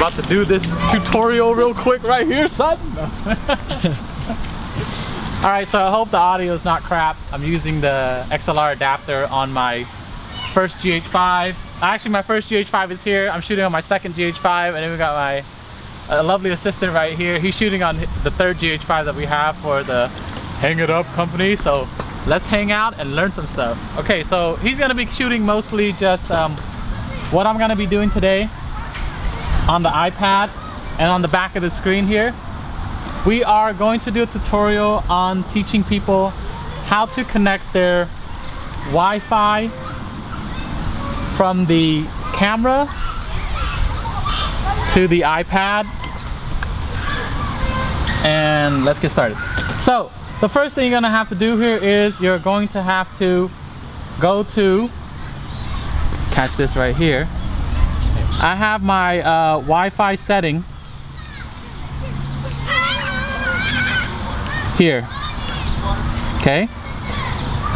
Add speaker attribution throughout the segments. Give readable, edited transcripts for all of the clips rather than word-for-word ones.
Speaker 1: about to do this tutorial real quick right here, son. Alright, so I hope the audio is not crap. I'm using the XLR adapter on my first GH5. Actually, my first GH5 is here. I'm shooting on my second GH5, and then we got my lovely assistant right here. He's shooting on the third GH5 that we have for the Hang It Up company. So let's hang out and learn some stuff. Okay, so he's gonna be shooting mostly just what I'm gonna be doing today on the iPad and on the back of the screen here. We are going to do a tutorial on teaching people how to connect their Wi-Fi from the camera to the iPad, and let's get started. So the first thing you're gonna have to do here is you're going to have to go to, catch this right here. I have my Wi-Fi setting here. Okay,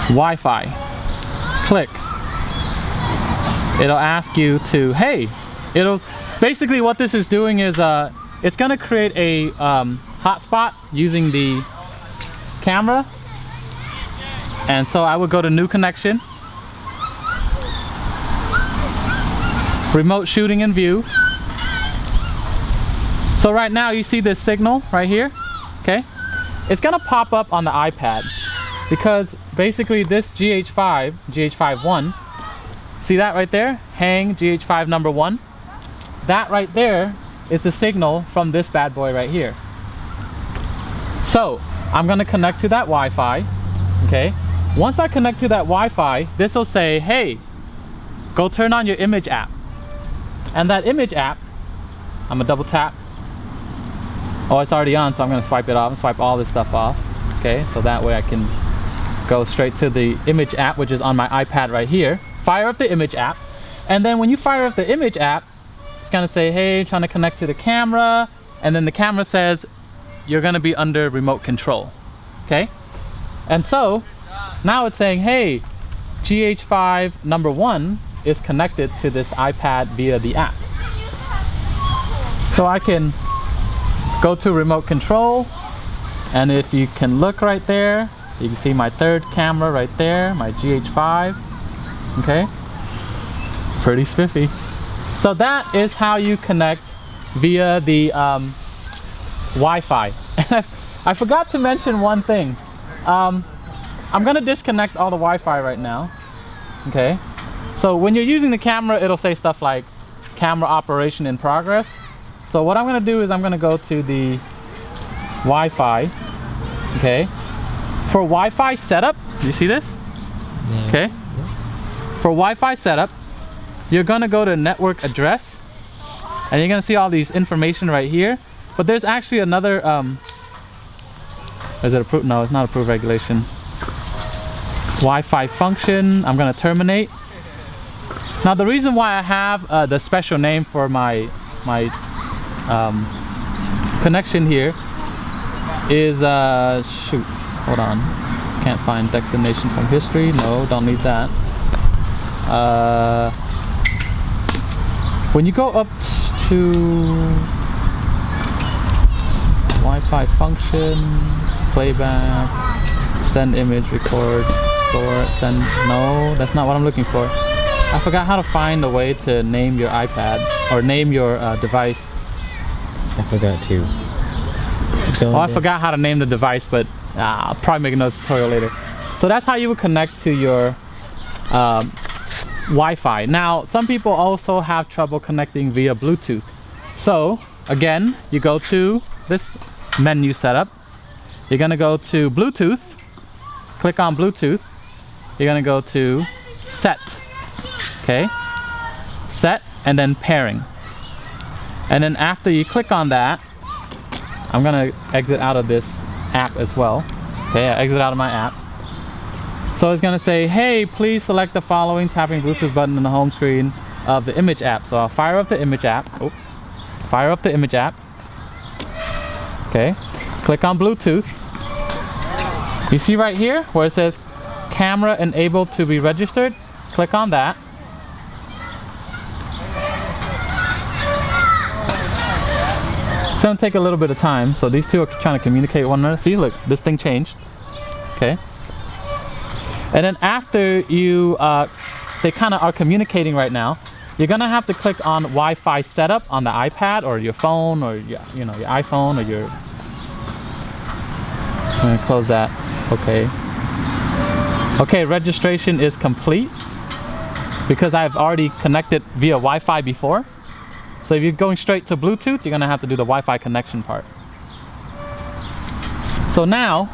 Speaker 1: Wi-Fi. Click. It'll ask you to, hey, it'll basically what this is doing is it's gonna create a hotspot using the camera, and so I would go to new connection, remote shooting and view. So right now you see this signal right here. Okay, it's gonna pop up on the iPad because basically this GH5 see that right there, hang GH5 number 1, that right there is the signal from this bad boy right here. So I'm gonna connect to that Wi-Fi. Okay, once I connect to that Wi-Fi, this will say, hey, go turn on your image app. And that image app, I'm gonna double tap. Oh, it's already on, so I'm gonna swipe it off, swipe all this stuff off. Okay, so that way I can go straight to the image app, which is on my iPad right here. Fire up the image app, and then when you fire up the image app, it's gonna say, hey, trying to connect to the camera, and then the camera says you're gonna be under remote control. Okay, and so now it's saying, hey, GH5 number 1 is connected to this iPad via the app. So I can go to remote control, and if you can look right there, you can see my third camera right there, my GH5. Okay, pretty spiffy. So that is how you connect via the Wi-Fi. And I forgot to mention one thing. I'm gonna disconnect all the Wi-Fi right now. Okay, so when you're using the camera, it'll say stuff like camera operation in progress. So what I'm gonna do is I'm gonna go to the Wi-Fi. Okay, for Wi-Fi setup, you see this? Yeah. Okay. For Wi-Fi setup, you're gonna go to network address, and you're gonna see all these information right here. But there's actually another, is it approved? No, it's not approved regulation. Wi-Fi function, I'm gonna terminate. Now the reason why I have the special name for my connection here is, shoot, hold on. Can't find destination from history. No, don't need that. When you go up to Wi-Fi function, playback, send image, record, store, send, no, that's not what I'm looking for. I forgot how to find a way to name your iPad or name your device.
Speaker 2: I forgot too.
Speaker 1: Oh, I forgot how to name the device, but I'll probably make another tutorial later. So that's how you would connect to your Wi-Fi. Now, some people also have trouble connecting via Bluetooth. So again, you go to this menu setup. You're gonna go to Bluetooth. Click on Bluetooth. You're gonna go to set. Okay, set, and then pairing. And then after you click on that, I'm gonna exit out of this app as well. Okay, I exit out of my app. So it's gonna say, hey, please select the following, tapping Bluetooth button on the home screen of the image app. So I'll fire up the image app. Oh, fire up the image app. Okay, click on Bluetooth. You see right here where it says camera enabled to be registered? Click on that. It's gonna take a little bit of time. So these two are trying to communicate with one another. See, look, this thing changed. Okay. And then after you, they kind of are communicating right now. You're gonna have to click on Wi-Fi setup on the iPad or your phone or your iPhone or your. I'm gonna close that. Okay. Okay, registration is complete because I've already connected via Wi-Fi before. So if you're going straight to Bluetooth, you're gonna have to do the Wi-Fi connection part. So now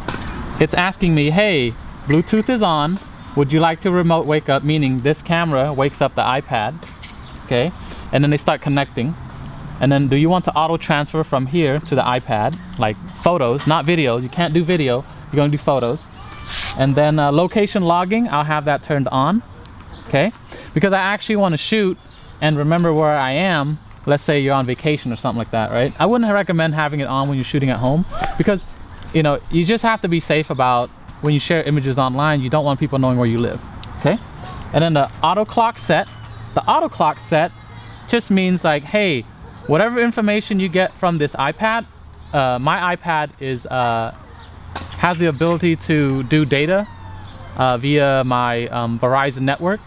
Speaker 1: it's asking me, hey, Bluetooth is on. Would you like to remote wake up? Meaning this camera wakes up the iPad. Okay, and then they start connecting. And then do you want to auto transfer from here to the iPad, like photos, not videos? You can't do video, you're gonna do photos. And then location logging, I'll have that turned on. Okay, because I actually want to shoot and remember where I am. Let's say you're on vacation or something like that, right? I wouldn't recommend having it on when you're shooting at home because you just have to be safe about when you share images online. You don't want people knowing where you live. Okay, and then the auto clock set. The auto clock set just means like, hey, whatever information you get from this iPad, my iPad is has the ability to do data via my Verizon network.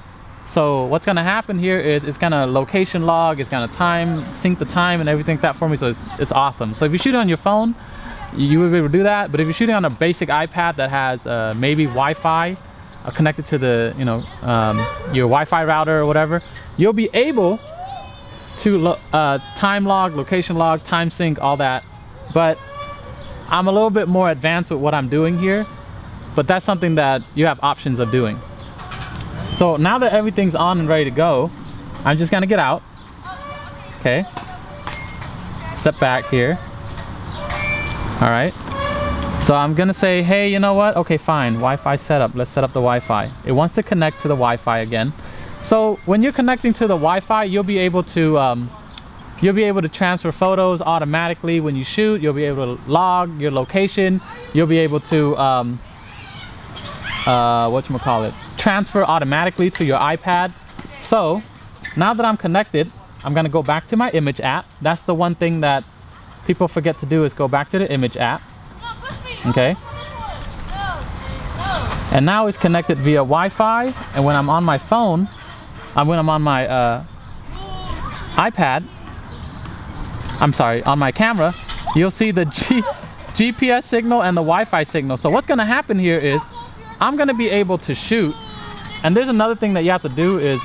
Speaker 1: So what's gonna happen here is it's gonna location log, it's gonna sync the time and everything like that for me. So it's awesome. So if you shoot on your phone, you will be able to do that. But if you're shooting on a basic iPad that has maybe Wi-Fi connected to the your Wi-Fi router or whatever, you'll be able to time log, location log, time sync, all that. But I'm a little bit more advanced with what I'm doing here, but that's something that you have options of doing. So now that everything's on and ready to go, I'm just gonna get out. Okay, step back here. All right, so I'm gonna say, hey, you know what? Okay, fine, Wi-Fi setup. Let's set up the Wi-Fi. It wants to connect to the Wi-Fi again. So when you're connecting to the Wi-Fi, you'll be able to transfer photos automatically when you shoot. You'll be able to log your location. You'll be able to transfer automatically to your iPad. So now that I'm connected, I'm gonna go back to my image app. That's the one thing that people forget to do, is go back to the image app. Okay, and now it's connected via Wi-Fi, and when I'm on my phone, when I'm on my iPad, I'm sorry, on my camera, you'll see the GPS signal and the Wi-Fi signal. So what's gonna happen here is I'm gonna be able to shoot. And there's another thing that you have to do is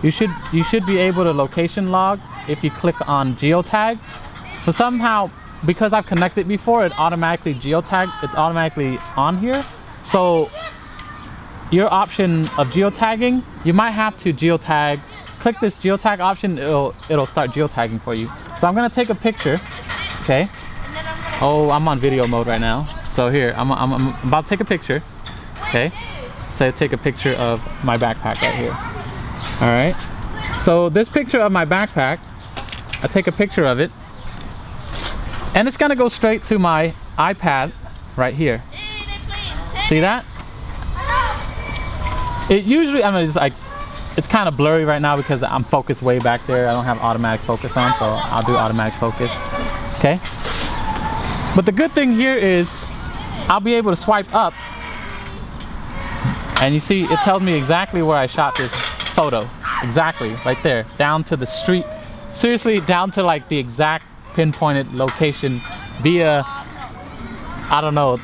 Speaker 1: you should be able to location log if you click on geotag. So somehow, because I've connected before, it automatically geotagged, it's automatically on here. So your option of geotagging, you might have to geotag. Click this geotag option, it'll start geotagging for you. So I'm gonna take a picture. Okay. Oh, I'm on video mode right now. So here, I'm about to take a picture. Okay. So I take a picture of my backpack right here. All right. So this picture of my backpack, I take a picture of it, and it's gonna go straight to my iPad right here. See that? It usually, it's kind of blurry right now because I'm focused way back there. I don't have automatic focus on, so I'll do automatic focus. Okay. But the good thing here is I'll be able to swipe up, and you see it tells me exactly where I shot this photo. Exactly, right there, down to the street. Seriously, down to like the exact pinpointed location via, I don't know,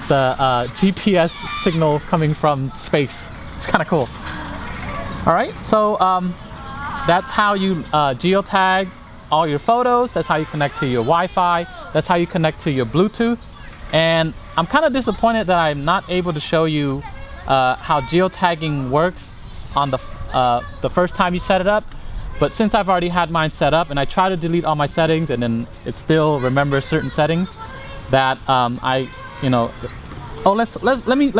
Speaker 1: the GPS signal coming from space. It's kind of cool. All right, so that's how you geotag all your photos. That's how you connect to your Wi-Fi. That's how you connect to your Bluetooth. And I'm kind of disappointed that I'm not able to show you how geotagging works on the first time you set it up. But since I've already had mine set up, and I try to delete all my settings, and then it still remembers certain settings, that let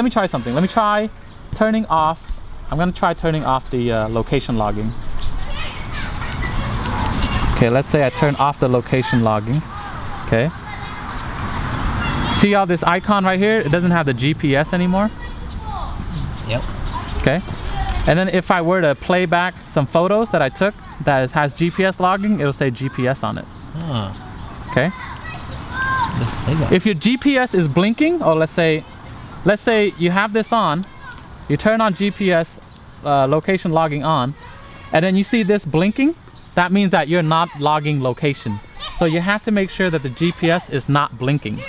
Speaker 1: me try something. Let me try turning off. I'm gonna try turning off the location logging. Okay, let's say I turn off the location logging. Okay. See all this icon right here? It doesn't have the GPS anymore.
Speaker 2: Yep.
Speaker 1: Okay. And then if I were to play back some photos that I took that has GPS logging, it'll say GPS on it.
Speaker 2: Huh.
Speaker 1: Okay.
Speaker 2: There you go.
Speaker 1: If your GPS is blinking, or let's say you have this on, you turn on GPS location logging on, and then you see this blinking, that means that you're not logging location. So you have to make sure that the GPS is not blinking.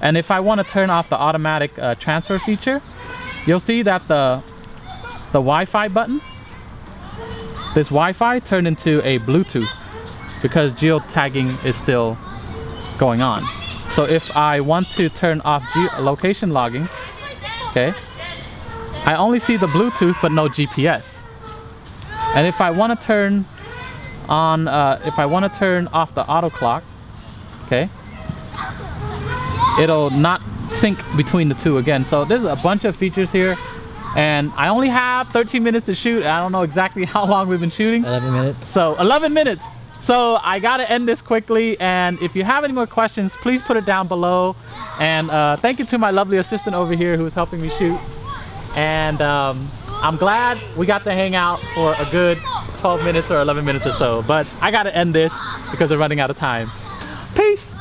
Speaker 1: And if I want to turn off the automatic transfer feature, you'll see that the Wi-Fi button, this Wi-Fi turned into a Bluetooth because geotagging is still going on. So if I want to turn off location logging, okay, I only see the Bluetooth but no GPS. And if I want to turn on, if I want to turn off the auto clock, okay, it'll not sync between the two again. So there's a bunch of features here, and I only have 13 minutes to shoot. I don't know exactly how long we've been shooting.
Speaker 2: 11 minutes.
Speaker 1: So 11 minutes. So I gotta end this quickly, and if you have any more questions, please put it down below. And thank you to my lovely assistant over here who is helping me shoot. And I'm glad we got to hang out for a good 12 minutes or 11 minutes or so. But I gotta end this because we're running out of time. Peace.